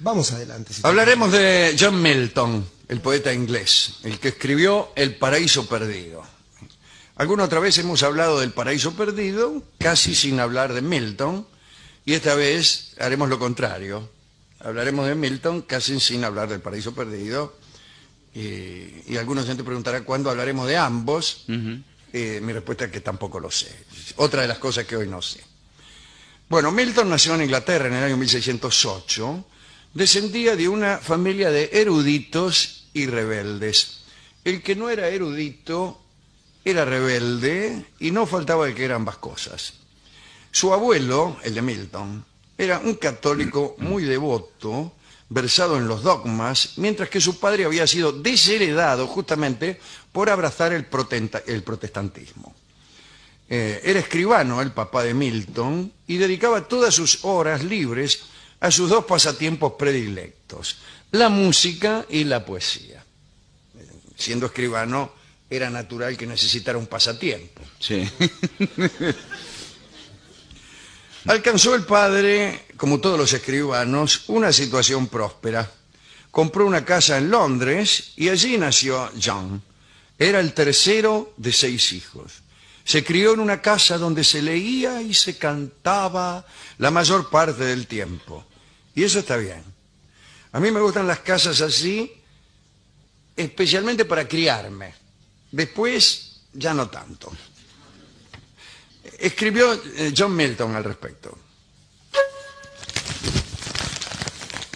Vamos adelante. Hablaremos de John Milton, el poeta inglés, el que escribió El Paraíso Perdido. Alguna otra vez hemos hablado del Paraíso Perdido, casi sin hablar de Milton, y esta vez haremos lo contrario. Hablaremos de Milton casi sin hablar del Paraíso Perdido, y algunos gente preguntará cuándo hablaremos de ambos. Mi respuesta es que tampoco lo sé. Otra de las cosas que hoy no sé. Bueno, Milton nació en Inglaterra en el año 1608. Descendía de una familia de eruditos y rebeldes. El que no era erudito era rebelde y no faltaba el que era ambas cosas. Su abuelo, el de Milton, era un católico muy devoto, versado en los dogmas, mientras que su padre había sido desheredado justamente por abrazar el protestantismo. Era escribano, el papá de Milton, y dedicaba todas sus horas libres a sus dos pasatiempos predilectos, la música y la poesía. Siendo escribano, era natural que necesitara un pasatiempo. Sí. Alcanzó el padre, como todos los escribanos, una situación próspera. Compró una casa en Londres y allí nació John. Era el tercero de 6 hijos. Se crió en una casa donde se leía y se cantaba la mayor parte del tiempo. Y eso está bien. A mí me gustan las casas así, especialmente para criarme. Después, ya no tanto. Escribió John Milton al respecto.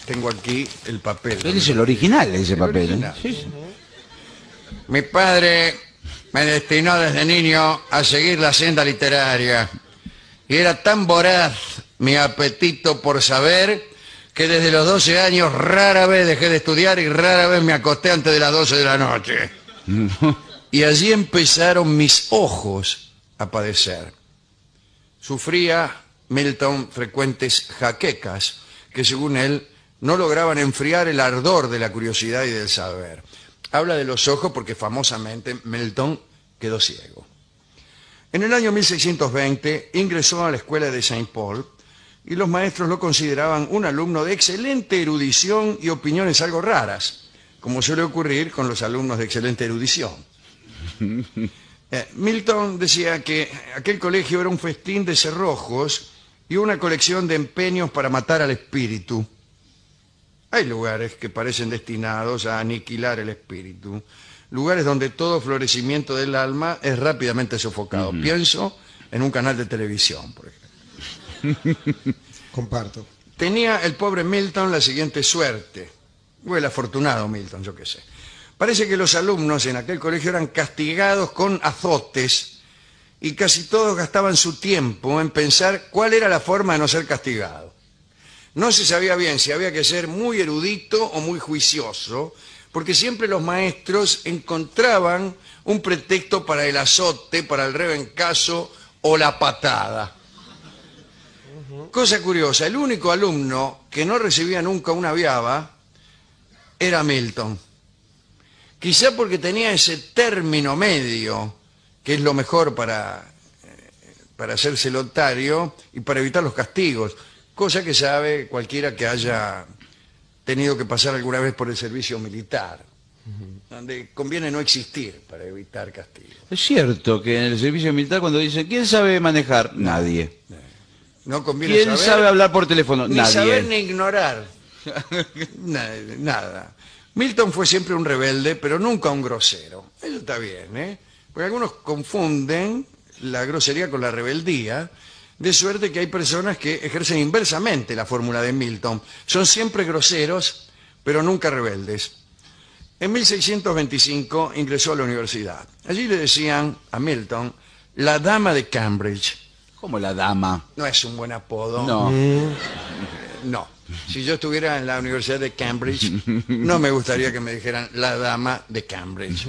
Tengo aquí el papel. Él es el original, ese papel. Original. Sí, sí. Mi padre me destinó desde niño a seguir la senda literaria. Y era tan voraz mi apetito por saber que desde los 12 años rara vez dejé de estudiar y rara vez me acosté antes de las 12 de la noche. Y allí empezaron mis ojos a padecer. Sufría Milton frecuentes jaquecas que, según él, no lograban enfriar el ardor de la curiosidad y del saber. Habla de los ojos porque famosamente Milton quedó ciego. En el año 1620 ingresó a la escuela de Saint Paul y los maestros lo consideraban un alumno de excelente erudición y opiniones algo raras, como suele ocurrir con los alumnos de excelente erudición. Milton decía que aquel colegio era un festín de cerrojos y una colección de empeños para matar al espíritu. Hay lugares que parecen destinados a aniquilar el espíritu, lugares donde todo florecimiento del alma es rápidamente sofocado. Pienso en un canal de televisión, por ejemplo. Comparto. Tenía el pobre Milton la siguiente suerte, o el afortunado Milton, yo qué sé. Parece que los alumnos en aquel colegio eran castigados con azotes y casi todos gastaban su tiempo en pensar cuál era la forma de no ser castigado. No se sabía bien si había que ser muy erudito o muy juicioso, porque siempre los maestros encontraban un pretexto para el azote, para el rebencazo o la patada. Cosa curiosa, el único alumno que no recibía nunca una viaba era Milton. Quizá porque tenía ese término medio, que es lo mejor para hacerse lotario y para evitar los castigos, cosa que sabe cualquiera que haya tenido que pasar alguna vez por el servicio militar, donde conviene no existir para evitar castigos. Es cierto que en el servicio militar cuando dicen ¿quién sabe manejar? Nadie. No conviene ¿Quién saber, sabe hablar por teléfono? ni Nadie. saber ni ignorar. Nada. Milton fue siempre un rebelde, pero nunca un grosero. Eso está bien, ¿eh? Porque algunos confunden la grosería con la rebeldía, de suerte que hay personas que ejercen inversamente la fórmula de Milton. Son siempre groseros, pero nunca rebeldes. En 1625 ingresó a la universidad. Allí le decían a Milton la dama de Cambridge. ¿Cómo la dama? No es un buen apodo. No. No. Si yo estuviera en la Universidad de Cambridge, no me gustaría que me dijeran la dama de Cambridge.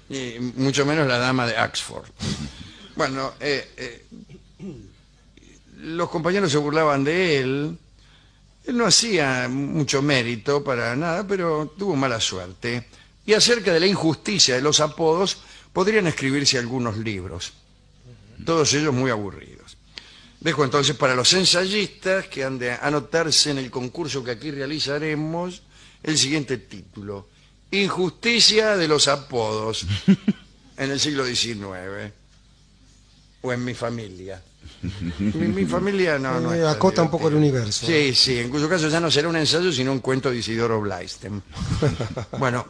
Y mucho menos la dama de Oxford. Bueno, los compañeros se burlaban de él. Él no hacía mucho mérito para nada, pero tuvo mala suerte. Y acerca de la injusticia de los apodos, podrían escribirse algunos libros. Todos ellos muy aburridos. Dejo entonces para los ensayistas que han de anotarse en el concurso que aquí realizaremos el siguiente título: Injusticia de los apodos en el siglo XIX. O en mi familia. Mi familia no es tan acota un poco el divertida. universo. Sí, sí, en cuyo caso ya no será un ensayo, sino un cuento de Isidoro Blaisten. Bueno,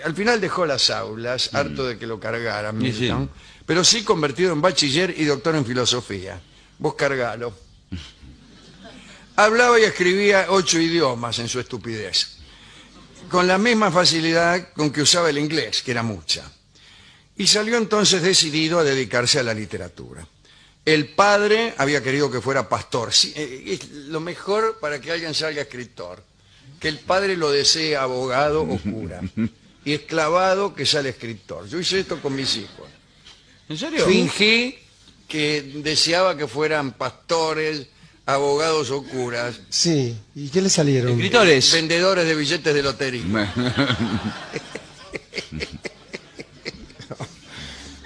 al final dejó las aulas, harto de que lo cargaran, Milton, pero sí convertido en bachiller y doctor en filosofía. Vos cargalo. Hablaba y escribía 8 idiomas en su estupidez, con la misma facilidad con que usaba el inglés, que era mucha. Y salió entonces decidido a dedicarse a la literatura. El padre había querido que fuera pastor. Sí, es lo mejor para que alguien salga escritor. Que el padre lo desee abogado o cura. Y es clavado que sale escritor. Yo hice esto con mis hijos. ¿En serio? Fingí que deseaba que fueran pastores, abogados o curas. Sí, ¿y qué le salieron? Escritores. Vendedores de billetes de lotería.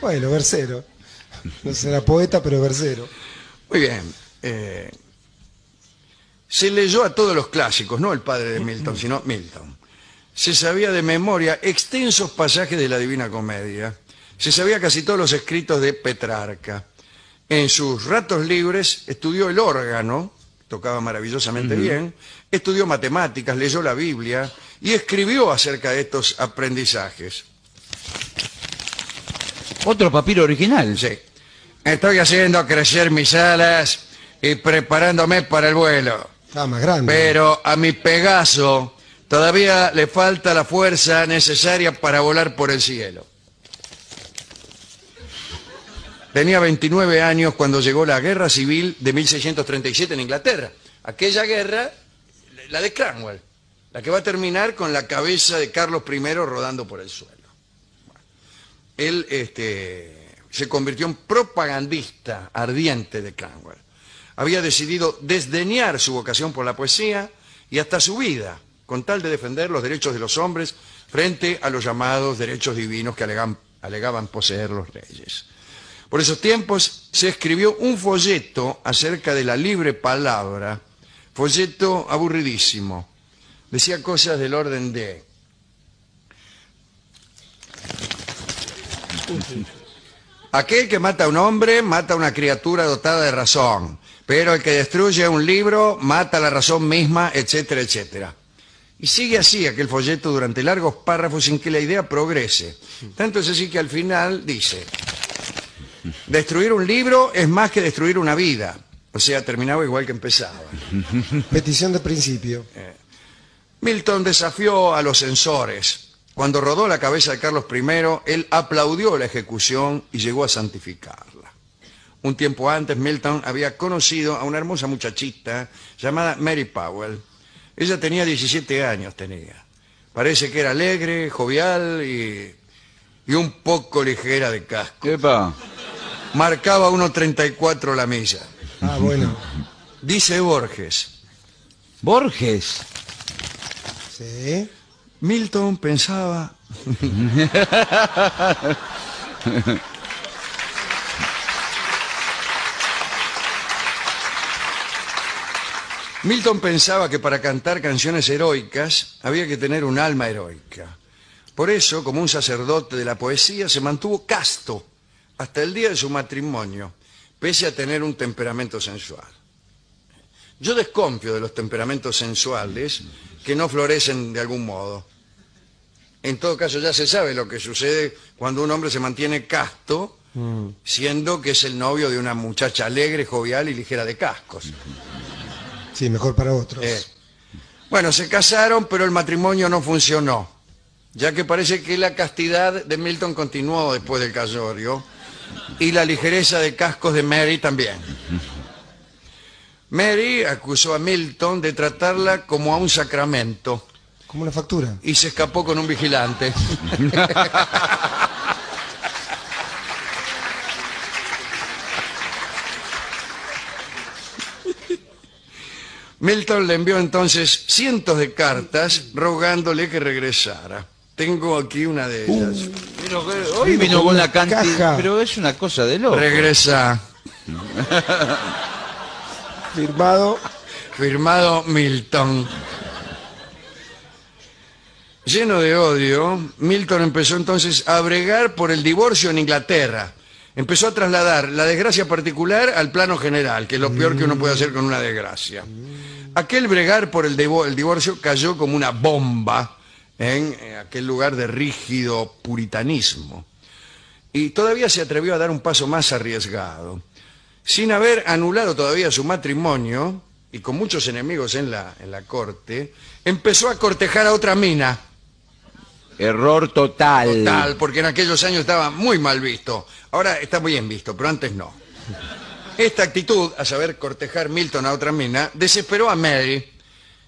Bueno, versero. No será poeta, pero versero. Muy bien. Se leyó a todos los clásicos, no el padre de Milton, sino Milton. Se sabía de memoria extensos pasajes de la Divina Comedia. Se sabía casi todos los escritos de Petrarca. En sus ratos libres estudió el órgano, tocaba maravillosamente bien, estudió matemáticas, leyó la Biblia y escribió acerca de estos aprendizajes. Otro papiro original. Sí. Estoy haciendo crecer mis alas y preparándome para el vuelo. Ah, más grande. Pero a mi Pegaso todavía le falta la fuerza necesaria para volar por el cielo. Tenía 29 años cuando llegó la Guerra Civil de 1637 en Inglaterra. Aquella guerra, la de Cromwell, la que va a terminar con la cabeza de Carlos I rodando por el suelo. Él se convirtió en propagandista ardiente de Cromwell. Había decidido desdeñar su vocación por la poesía y hasta su vida, con tal de defender los derechos de los hombres frente a los llamados derechos divinos que alegaban poseer los reyes. Por esos tiempos se escribió un folleto acerca de la libre palabra, folleto aburridísimo. Decía cosas del orden de: aquel que mata a un hombre mata a una criatura dotada de razón, pero el que destruye un libro mata la razón misma, etcétera, etcétera. Y sigue así aquel folleto durante largos párrafos sin que la idea progrese. Tanto es así que al final dice: destruir un libro es más que destruir una vida. O sea, terminaba igual que empezaba. Petición de principio. Milton desafió a los censores. Cuando rodó la cabeza de Carlos I, él aplaudió la ejecución y llegó a santificarla. Un tiempo antes, Milton había conocido a una hermosa muchachita llamada Mary Powell. Ella tenía 17 años, Parece que era alegre, jovial y un poco ligera de casco. Epa. Marcaba 1.34 la milla. Ah, bueno. Dice Borges: Borges. Sí. Milton pensaba... Milton pensaba que para cantar canciones heroicas había que tener un alma heroica. Por eso, como un sacerdote de la poesía, se mantuvo casto hasta el día de su matrimonio, pese a tener un temperamento sensual. Yo desconfío de los temperamentos sensuales que no florecen de algún modo. En todo caso, ya se sabe lo que sucede cuando un hombre se mantiene casto, siendo que es el novio de una muchacha alegre, jovial y ligera de cascos. Sí, mejor para otros. Bueno, se casaron, pero el matrimonio no funcionó, ya que parece que la castidad de Milton continuó después del casorio y la ligereza de cascos de Mary también. Mary acusó a Milton de tratarla como a un sacramento. Como una factura. Y se escapó con un vigilante. Milton le envió entonces cientos de cartas rogándole que regresara. Tengo aquí una de ellas. Pero hoy vino con la cantidad. caja. Pero es una cosa de loco. Regresa. Firmado. Milton. Lleno de odio, Milton empezó entonces a bregar por el divorcio en Inglaterra. Empezó a trasladar la desgracia particular al plano general, que es lo peor que uno puede hacer con una desgracia. Aquel bregar por el divorcio cayó como una bomba en aquel lugar de rígido puritanismo. Y todavía se atrevió a dar un paso más arriesgado. Sin haber anulado todavía su matrimonio, y con muchos enemigos en la corte, empezó a cortejar a otra mina. Error total. Total, porque en aquellos años estaba muy mal visto. Ahora está muy bien visto, pero antes no. Esta actitud, a saber cortejar Milton a otra mina, desesperó a Mary.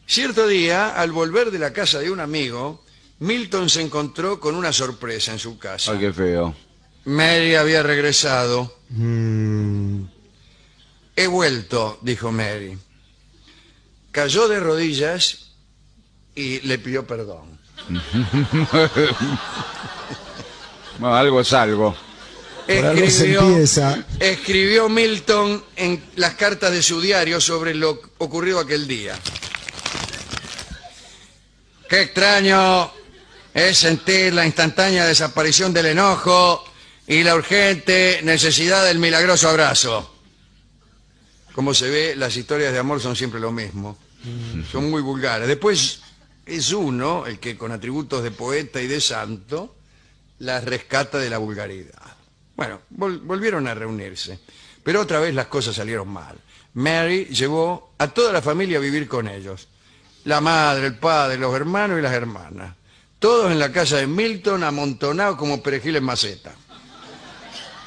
Cierto día, al volver de la casa de un amigo, Milton se encontró con una sorpresa en su casa. Ay, qué feo. Mary había regresado. He vuelto, dijo Mary. Cayó de rodillas y le pidió perdón. Bueno, algo es algo. Por algo se empieza. Escribió Milton en las cartas de su diario sobre lo ocurrido aquel día. Qué extraño es sentir la instantánea desaparición del enojo y la urgente necesidad del milagroso abrazo. Como se ve, las historias de amor son siempre lo mismo. Son muy vulgares. Después es uno, el que con atributos de poeta y de santo, las rescata de la vulgaridad. Bueno, volvieron a reunirse, pero otra vez las cosas salieron mal. Mary llevó a toda la familia a vivir con ellos. La madre, el padre, los hermanos y las hermanas. Todos en la casa de Milton, amontonados como perejil en maceta.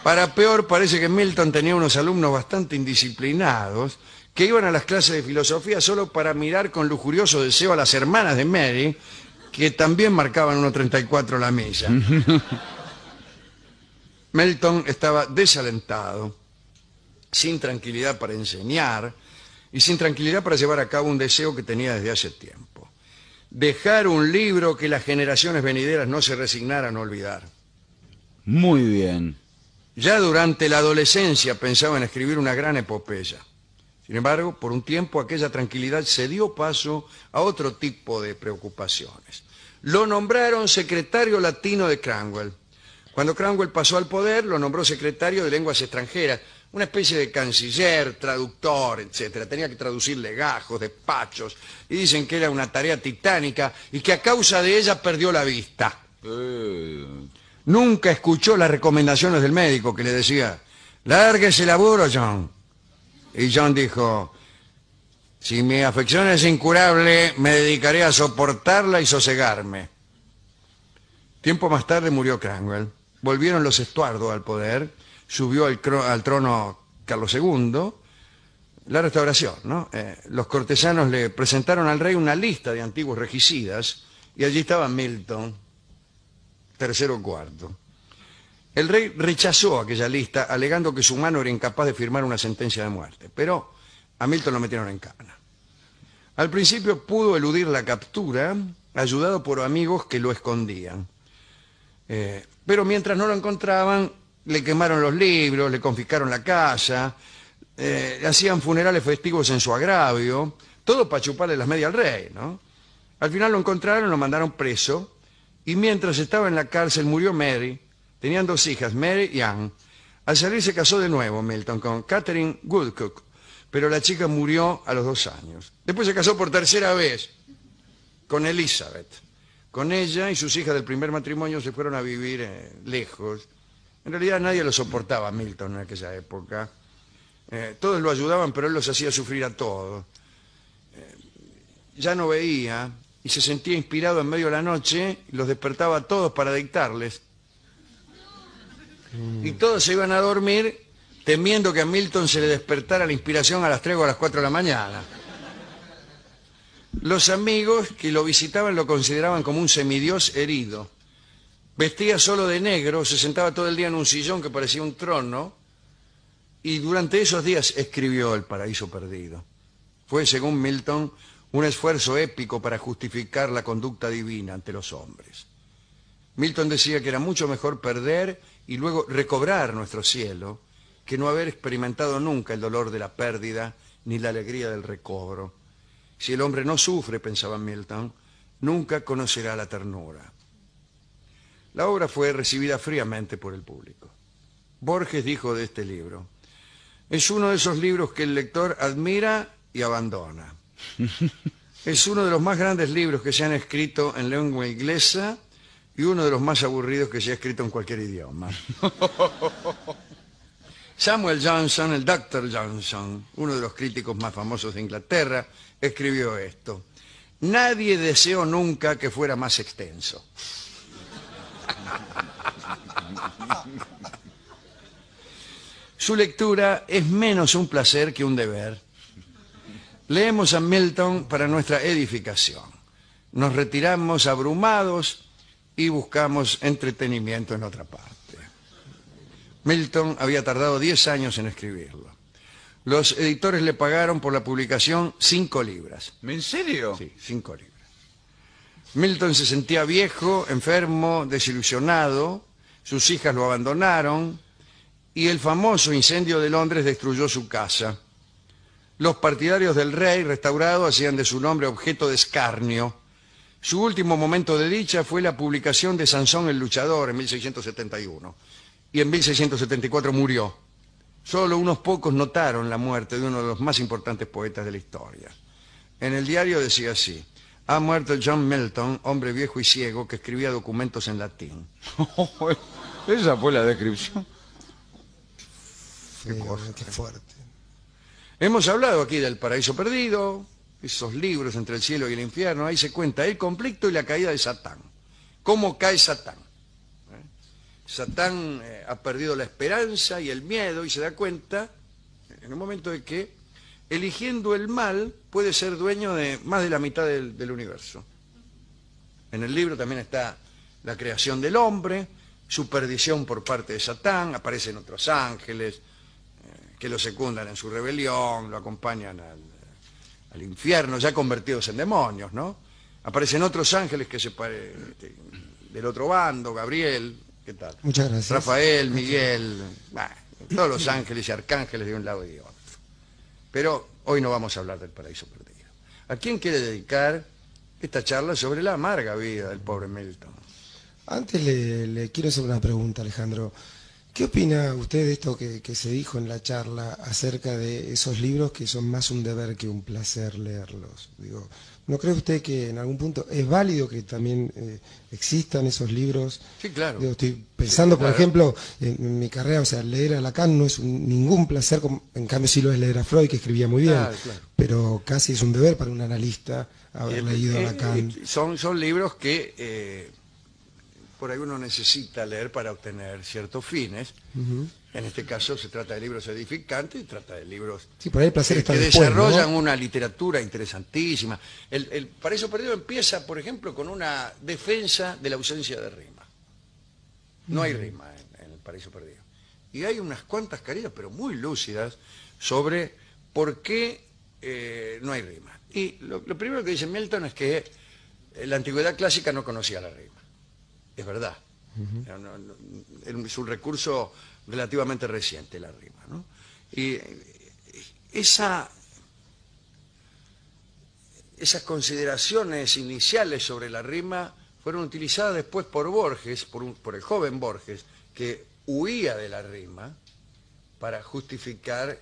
Para peor, parece que Milton tenía unos alumnos bastante indisciplinados que iban a las clases de filosofía solo para mirar con lujurioso deseo a las hermanas de Mary, que también marcaban 1.34 la milla. Milton estaba desalentado, sin tranquilidad para enseñar y sin tranquilidad para llevar a cabo un deseo que tenía desde hace tiempo. Dejar un libro que las generaciones venideras no se resignaran a olvidar. Muy bien. Ya durante la adolescencia pensaba en escribir una gran epopeya. Sin embargo, por un tiempo aquella tranquilidad se dio paso a otro tipo de preocupaciones. Lo nombraron secretario latino de Cranwell. Cuando Cranwell pasó al poder, lo nombró secretario de lenguas extranjeras, una especie de canciller, traductor, etc. Tenía que traducir legajos, despachos, y dicen que era una tarea titánica y que a causa de ella perdió la vista. Nunca escuchó las recomendaciones del médico que le decía, lárguese el laburo, John. Y John dijo, si mi afección es incurable, me dedicaré a soportarla y sosegarme. Tiempo más tarde murió Cranwell. Volvieron los Estuardo al poder, subió al trono Carlos II, la restauración, ¿no? Los cortesanos le presentaron al rey una lista de antiguos regicidas y allí estaba Milton, tercero o cuarto. El rey rechazó aquella lista alegando que su mano era incapaz de firmar una sentencia de muerte, pero a Milton lo metieron en cana. Al principio pudo eludir la captura, ayudado por amigos que lo escondían. Pero mientras no lo encontraban, le quemaron los libros, le confiscaron la casa, hacían funerales festivos en su agravio, todo para chuparle las medias al rey, ¿no? Al final lo encontraron, lo mandaron preso, y mientras estaba en la cárcel murió Mary. Tenían dos hijas, Mary y Anne. Al salir se casó de nuevo Milton con Catherine Woodcock, pero la chica murió a los 2 años. Después se casó por tercera vez con Elizabeth. Con ella y sus hijas del primer matrimonio se fueron a vivir lejos. En realidad nadie lo soportaba a Milton en aquella época. Todos lo ayudaban, pero él los hacía sufrir a todos. Ya no veía y se sentía inspirado en medio de la noche y los despertaba a todos para dictarles. Y todos se iban a dormir temiendo que a Milton se le despertara la inspiración a las 3 o a las 4 de la mañana. Los amigos que lo visitaban lo consideraban como un semidios herido. Vestía solo de negro, se sentaba todo el día en un sillón que parecía un trono y durante esos días escribió El Paraíso Perdido. Fue, según Milton, un esfuerzo épico para justificar la conducta divina ante los hombres. Milton decía que era mucho mejor perder y luego recobrar nuestro cielo que no haber experimentado nunca el dolor de la pérdida ni la alegría del recobro. Si el hombre no sufre, pensaba Milton, nunca conocerá la ternura. La obra fue recibida fríamente por el público. Borges dijo de este libro: es uno de esos libros que el lector admira y abandona. Es uno de los más grandes libros que se han escrito en lengua inglesa y uno de los más aburridos que se ha escrito en cualquier idioma. Samuel Johnson, el Dr. Johnson, uno de los críticos más famosos de Inglaterra, escribió esto: nadie deseó nunca que fuera más extenso. Su lectura es menos un placer que un deber. Leemos a Milton para nuestra edificación. Nos retiramos abrumados y buscamos entretenimiento en otra parte. Milton había tardado 10 años en escribirlo. Los editores le pagaron por la publicación 5 libras. ¿En serio? Sí, 5 libras. Milton se sentía viejo, enfermo, desilusionado. Sus hijas lo abandonaron y el famoso incendio de Londres destruyó su casa. Los partidarios del rey restaurado hacían de su nombre objeto de escarnio. Su último momento de dicha fue la publicación de Sansón el luchador en 1671. Y en 1674 murió. Solo unos pocos notaron la muerte de uno de los más importantes poetas de la historia. En el diario decía así: ha muerto John Milton, hombre viejo y ciego que escribía documentos en latín. Esa fue la descripción. Qué fuerte. Hemos hablado aquí del Paraíso Perdido, esos libros entre el cielo y el infierno. Ahí se cuenta el conflicto y la caída de Satán. ¿Cómo cae Satán? Satán ha perdido la esperanza y el miedo y se da cuenta en un momento de que eligiendo el mal puede ser dueño de más de la mitad del universo. En el libro también está la creación del hombre, su perdición por parte de Satán, aparecen otros ángeles que lo secundan en su rebelión, lo acompañan al infierno, ya convertidos en demonios, ¿no? Aparecen otros ángeles que se del otro bando, Gabriel, ¿qué tal? Muchas gracias. Rafael, Miguel, todos los ángeles y arcángeles de un lado y de otro. Pero hoy no vamos a hablar del Paraíso Perdido. ¿A quién quiere dedicar esta charla sobre la amarga vida del pobre Milton? Antes le quiero hacer una pregunta, Alejandro. ¿Qué opina usted de esto que se dijo en la charla acerca de esos libros que son más un deber que un placer leerlos? Digo, ¿no cree usted que en algún punto es válido que también existan esos libros? Sí, claro. Digo, estoy pensando, Sí, claro. por ejemplo, en mi carrera, o sea, leer a Lacan no es ningún placer, en cambio sí lo es leer a Freud, que escribía muy bien, Claro, claro. pero casi es un deber para un analista haber leído a Lacan. Son libros que por ahí uno necesita leer para obtener ciertos fines. En este caso se trata de libros edificantes y trata de libros Sí, por ahí el placer está que después, desarrollan ¿no? una literatura interesantísima. El Paraíso Perdido empieza, por ejemplo, con una defensa de la ausencia de rima. No hay rima en el Paraíso Perdido. Y hay unas cuantas carillas, pero muy lúcidas, sobre por qué no hay rima. Y lo primero que dice Milton es que la antigüedad clásica no conocía la rima. Es verdad. Es un recurso relativamente reciente la rima, ¿no? Y esas consideraciones iniciales sobre la rima fueron utilizadas después por Borges, por el joven Borges, que huía de la rima para justificar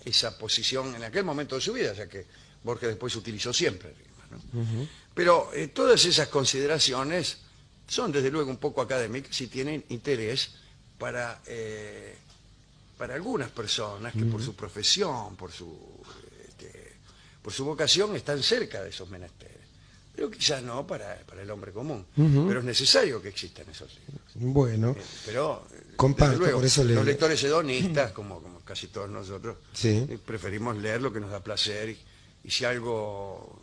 esa posición en aquel momento de su vida, ya que Borges después utilizó siempre rima, ¿no? Pero todas esas consideraciones son desde luego un poco académicas y tienen interés para algunas personas que por su profesión, por su vocación están cerca de esos menesteres. Pero quizás no para el hombre común. Pero es necesario que existan esos libros. Bueno, Pero comparto, desde luego, por eso los lectores hedonistas, como casi todos nosotros, Sí. preferimos leer lo que nos da placer y si algo...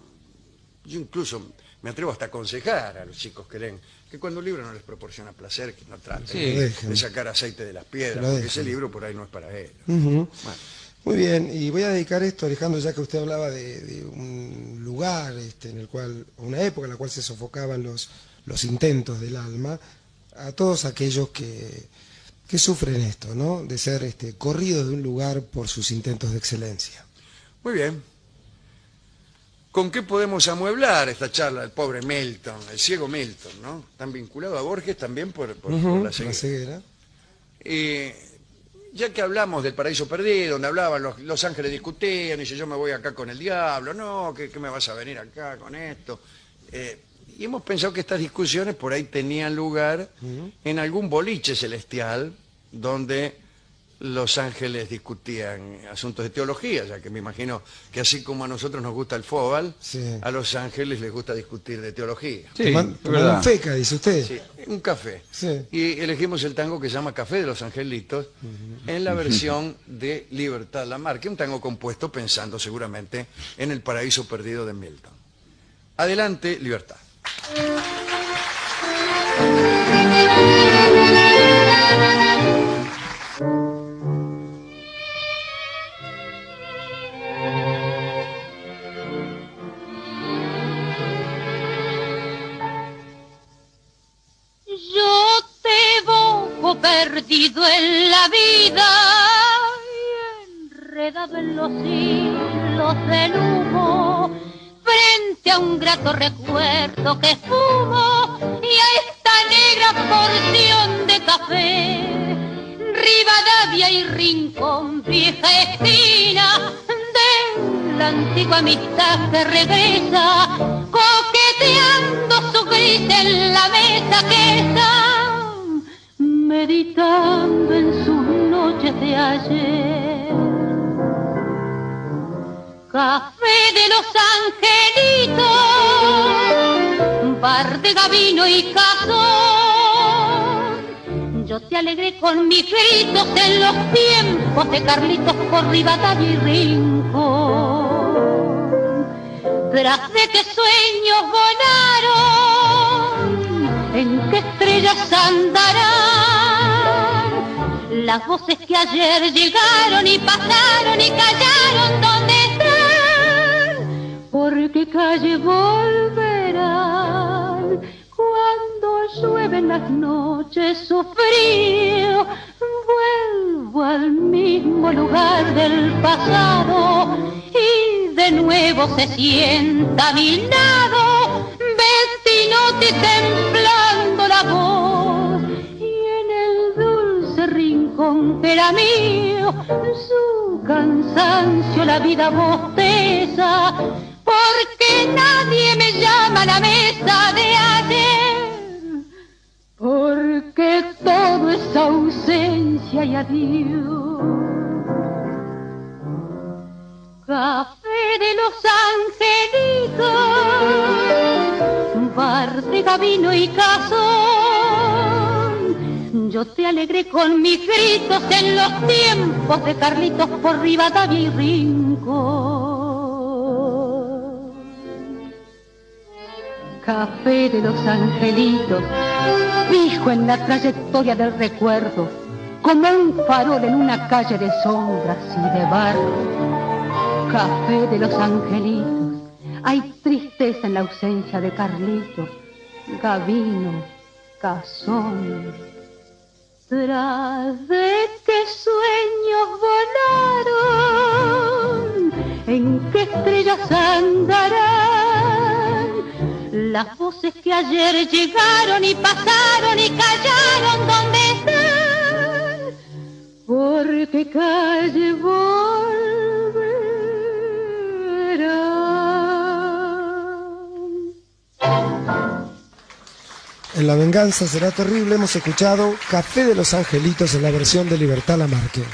Yo incluso me atrevo hasta a aconsejar a los chicos que leen que cuando un libro no les proporciona placer, que no traten Sí. de sacar aceite de las piedras, lo porque dejen. ese libro por ahí no es para él. Ujú. Bueno, Muy bien, y voy a dedicar esto, Alejandro, ya que usted hablaba de un lugar en el cual, una época en la cual se sofocaban los intentos del alma, a todos aquellos que que sufren esto, ¿no? De ser corridos de un lugar por sus intentos de excelencia. Muy bien. ¿Con qué podemos amueblar esta charla del pobre Milton, el ciego Milton, ¿no? Tan vinculado a Borges también por la ceguera. Ya que hablamos del Paraíso Perdido, donde hablaban los ángeles discutían, y dice, yo me voy acá con el diablo, no, ¿qué me vas a venir acá con esto? Y hemos pensado que estas discusiones por ahí tenían lugar en algún boliche celestial, donde los ángeles discutían asuntos de teología, ya que me imagino que así como a nosotros nos gusta el fóbal, sí, a los ángeles les gusta discutir de teología. Sí, un feca, dice usted. Sí, un café. Sí. Y elegimos el tango que se llama Café de los Angelitos, en la versión de Libertad Lamarque, un tango compuesto pensando seguramente en el Paraíso Perdido de Milton. Adelante, Libertad. Perdido en la vida y enredado en los hilos del humo, frente a un grato recuerdo que fumo y a esta negra porción de café, Rivadavia y Rincón, vieja esquina de la antigua amistad que regresa, coqueteando su gris en la mesa que está meditando en sus noches de ayer. Café de los Angelitos, bar de Gavino y Cazón, yo te alegré con mis gritos en los tiempos de Carlitos por Rivadavia y Rincón. Tras de qué sueños volaron, en qué estrellas andarán las voces que ayer llegaron y pasaron y callaron, ¿dónde están? ¿Por qué calle volverán? Cuando llueven las noches su frío, vuelvo al mismo lugar del pasado y de nuevo se sienta a mi lado, vecinote temblando la voz, y en el dulce rincón que era mío, su cansancio la vida bosteza, porque nadie me llama a la mesa de ayer, porque todo es ausencia y adiós. Café de los Angelitos, bar de Gavino y Cazón, yo te alegré con mis gritos en los tiempos de Carlitos por Rivadavia y Rincón. Café de los Angelitos, fijo en la trayectoria del recuerdo, como un farol en una calle de sombras y de barro. Café de los Angelitos, hay tristeza en la ausencia de Carlitos, Gavino, Cazón. Tras de qué sueños volaron, en qué estrellas andarán las voces que ayer llegaron y pasaron y callaron, ¿dónde están? Porque calle volverán. En La venganza será terrible hemos escuchado Café de los Angelitos en la versión de Libertad Lamarque.